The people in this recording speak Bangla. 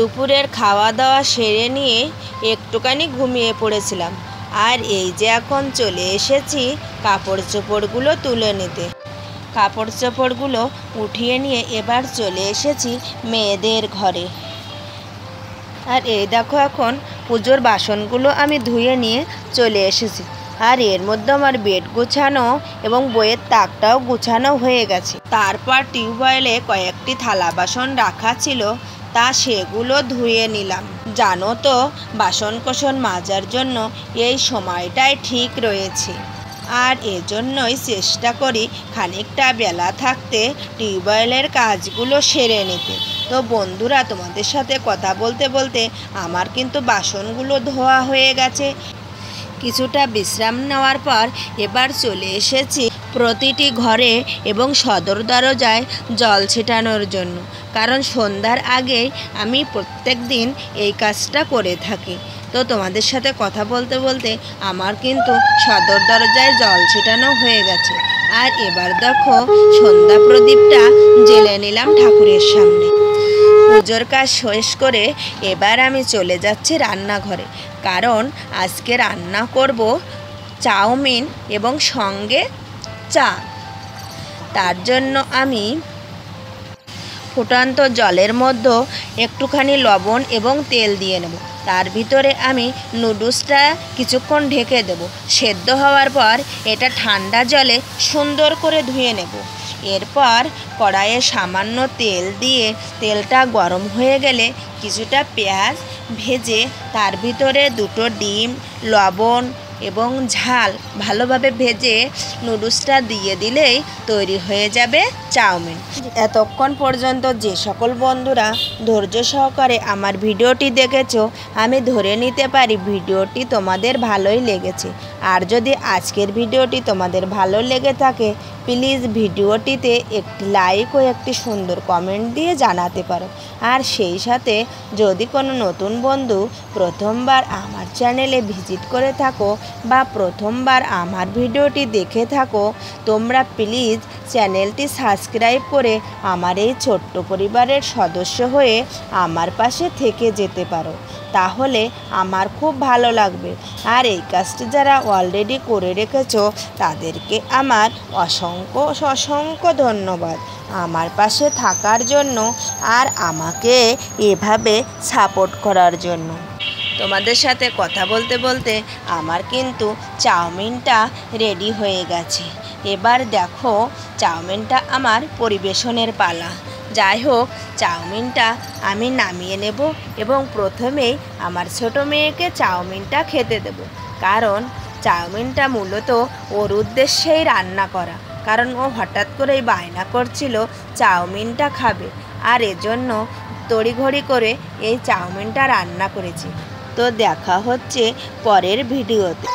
দুপুরের খাওয়া দাওয়া সেরে নিয়ে একটুখানি ঘুমিয়ে পড়েছিলাম। আর এই যে এখন চলে এসেছি কাপড় চোপড়গুলো তুলে নিতে। কাপড় চোপড়গুলো উঠিয়ে নিয়ে এবার চলে এসেছি মেয়েদের ঘরে। আর এই দেখো এখন পুজোর বাসনগুলো আমি ধুয়ে নিয়ে চলে এসেছি। আর এর মধ্যে আমার বেড গুছানো এবং বইয়ের তাকটাও গুছানো হয়ে গেছে। তারপর টিউবওয়েলে কয়েকটি থালা বাসন রাখা ছিল, তা সেগুলো ধুয়ে নিলাম। জানো তো, বাসন কোসন মাজার জন্য এই সময়টাই ঠিক রয়েছে। আর এজন্যই চেষ্টা করি খানিকটা বেলা থাকতে টিউবওয়েলের কাজগুলো সেরে নিতে। তো বন্ধুরা, তোমাদের সাথে কথা বলতে বলতে আমার কিন্তু বাসনগুলো ধোয়া হয়ে গেছে। কিছুটা বিশ্রাম নেওয়ার পর এবার চলে এসেছি প্রতিটি ঘরে এবং সদর দরজায় জল ছিটানোর জন্য, কারণ সন্ধ্যার আগেই আমি প্রত্যেক দিন এই কাজটা করে থাকি। তো তোমাদের সাথে কথা বলতে বলতে আমার কিন্তু সদর দরজায় জল ছিটানো হয়ে গেছে। আর এবার দেখো সন্ধ্যা প্রদীপটা জ্বেলে নিলাম ঠাকুরের সামনে। পুজোর কাজ শেষ করে এবার আমি চলে যাচ্ছি রান্নাঘরে, কারণ আজকে রান্না করব চাউমিন এবং সঙ্গে চা। তার জন্য আমি ফুটন্ত জলের মধ্যে একটুখানি লবণ এবং তেল দিয়ে নেব। তার ভিতরে আমি নুডলসটা কিছুক্ষণ ঢেকে দেব। সেদ্ধ হওয়ার পর এটা ঠান্ডা জলে সুন্দর করে ধুয়ে নেব। এরপর কড়াইয়ে সামান্য তেল দিয়ে তেলটা গরম হয়ে গেলে কিছুটা পেঁয়াজ ভেজে তার ভিতরে দুটো ডিম, লবণ এবং ঝাল ভালোভাবে ভেজে নুডলসটা দিয়ে দিলেই তৈরি হয়ে যাবে চাউমিন। এতক্ষণ পর্যন্ত যে সকল বন্ধুরা ধৈর্য সহকারে আমার ভিডিওটি দেখেছো, আমি ধরে নিতে পারি ভিডিওটি তোমাদের ভালোই লেগেছে। আর যদি আজকের ভিডিওটি তোমাদের ভালো লেগে থাকে, প্লিজ ভিডিওটিতে একটি লাইক ও একটি সুন্দর কমেন্ট দিয়ে জানাতে পারো। আর সেই সাথে যদি কোনো নতুন বন্ধু প্রথমবার আমার চ্যানেলে ভিজিট করে থাকো বা প্রথমবার আমার ভিডিওটি দেখে থাকো, তোমরা প্লিজ চ্যানেলটি সাবস্ক্রাইব করে আমার এই ছোট্ট পরিবারের সদস্য হয়ে আমার পাশে থেকে যেতে পারো, তাহলে আমার খুব ভালো লাগবে। আর এই কাজটি যারা অলরেডি করে রেখেছো তাদেরকে আমার অসংখ্য অসংখ্য ধন্যবাদ আমার পাশে থাকার জন্য আর আমাকে এভাবে সাপোর্ট করার জন্য। তোমাদের সাথে কথা বলতে বলতে আমার কিন্তু চাউমিনটা রেডি হয়ে গেছে। এবার দেখো চাউমিনটা আমার পরিবেশনের পালা। যাই হোক, চাউমিনটা আমি নামিয়ে নেব এবং প্রথমেই আমার ছোট মেয়েকে চাউমিনটা খেতে দেব, কারণ চাউমিনটা মূলত ওর উদ্দেশ্যেই রান্না করা। কারণ ও হঠাৎ করেই বায়না করছিল চাউমিনটা খাবে, আর এজন্য তড়িঘড়ি করে এই চাউমিনটা রান্না করেছি। তো দেখা হচ্ছে পরের ভিডিওতে।